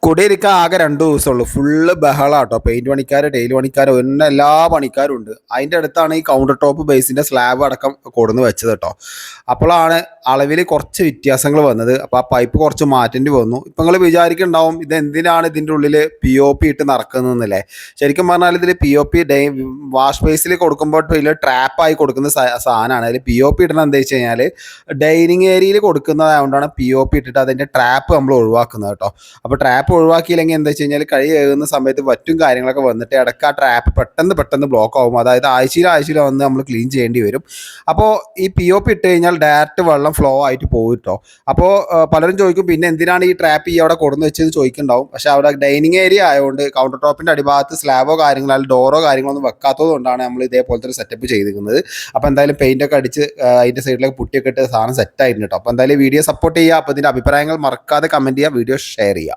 കുടിയിരിക്കാൻ ആകെ 2 ദിവസമുള്ളൂ. Full ബഹളാട്ടോ. Paint പണിക്കാർ, tile പണിക്കാർ, ഒന്നും എല്ലാ പണിക്കാരും ഉണ്ട്. അതിൻ്റെ അടുത്താണ് ഈ കൗണ്ടർ ടോപ്പ് ബേസിൻ്റെ സ്ലാബ് അടക്കം കൊടുന്ന് വെച്ചത് കേട്ടോ. അപ്പോഴാണ് അളവിൽ കുറച്ച് വ്യത്യാസങ്ങൾ വന്നത്. അപ്പോൾ ആ പൈപ്പ് കുറച്ച് മാറ്റേണ്ടി വന്നു. ഇപ്പം നിങ്ങൾ വിചാരിക്കുന്നുണ്ടാവും ഇത് എന്തിനാണ് ഇതിൻ്റെ ഉള്ളിൽ POP ഇട്ട് നടക്കുന്നതെന്നല്ലേ. ശരിക്കും പറഞ്ഞാൽ ഇതിൽ POP വാഷ് ബേസിൽ കൊടുക്കുമ്പോൾ ഇതിൽ ട്രാപ്പായി കൊടുക്കുന്ന സാധനമാണ്. അതിൽ POP ഇടുന്നത് എന്താ വെച്ച് കഴിഞ്ഞാൽ ഡൈനിങ് ഏരിയയിൽ കൊടുക്കുന്നതായതുകൊണ്ടാണ് POP ഇട്ടിട്ട് അതിൻ്റെ ട്രാപ്പ് നമ്മൾ ഒഴിവാക്കുന്നത് കേട്ടോ. അപ്പോൾ ട്രാപ്പ് ഒഴിവാക്കിയില്ലെങ്കിൽ എന്താ വെച്ച് കഴിഞ്ഞാൽ കൈ കഴുകുന്ന സമയത്ത് വറ്റും കാര്യങ്ങളൊക്കെ വന്നിട്ട് ഇടയ്ക്ക് ആ ട്രാപ്പ് പെട്ടെന്ന് ബ്ലോക്ക് ആകും. അതായത് ആഴ്ചയിൽ വന്ന് നമ്മൾ ക്ലീൻ ചെയ്യേണ്ടി വരും. അപ്പോൾ ഈ POP ഇട്ട് കഴിഞ്ഞാൽ ഡയറക്റ്റ് വെള്ളം ഫ്ലോ ആയിട്ട് പോകും കേട്ടോ. അപ്പോൾ പലരും ചോദിക്കും പിന്നെ എന്തിനാണ് ഈ ട്രാപ്പ് അവിടെ കൊടുന്ന് വെച്ചതെന്ന് ചോദിക്കുന്നുണ്ടാവും. പക്ഷേ അവിടെ ഡൈനിങ് ഏരിയ ആയതുകൊണ്ട് കൗണ്ടർ ടോപ്പിൻ്റെ അടിഭാഗത്ത് സ്ലാബോ കാര്യങ്ങളോ അല്ലെങ്കിൽ ഡോറോ കാര്യങ്ങളൊന്നും വെക്കാത്തത് കൊണ്ടാണ് നമ്മൾ ഇതേപോലത്തെ ഒരു സെറ്റപ്പ് ചെയ്തിരിക്കുന്നത്. അപ്പോൾ എന്തായാലും പെയിൻ്റൊക്കെ അടിച്ച് അതിൻ്റെ സൈഡിലേക്ക് പുട്ടിയൊക്കെ ഇട്ട് സാധനം സെറ്റ് ആയിരുന്നു കേട്ടോ. അപ്പോൾ എന്തായാലും വീഡിയോ സപ്പോർട്ട് ചെയ്യുക. അപ്പോൾ ഇതിൻ്റെ അഭിപ്രായങ്ങൾ മറക്കാതെ കമൻറ്റ് ചെയ്യുക, വീഡിയോ ഷെയർ ചെയ്യുക.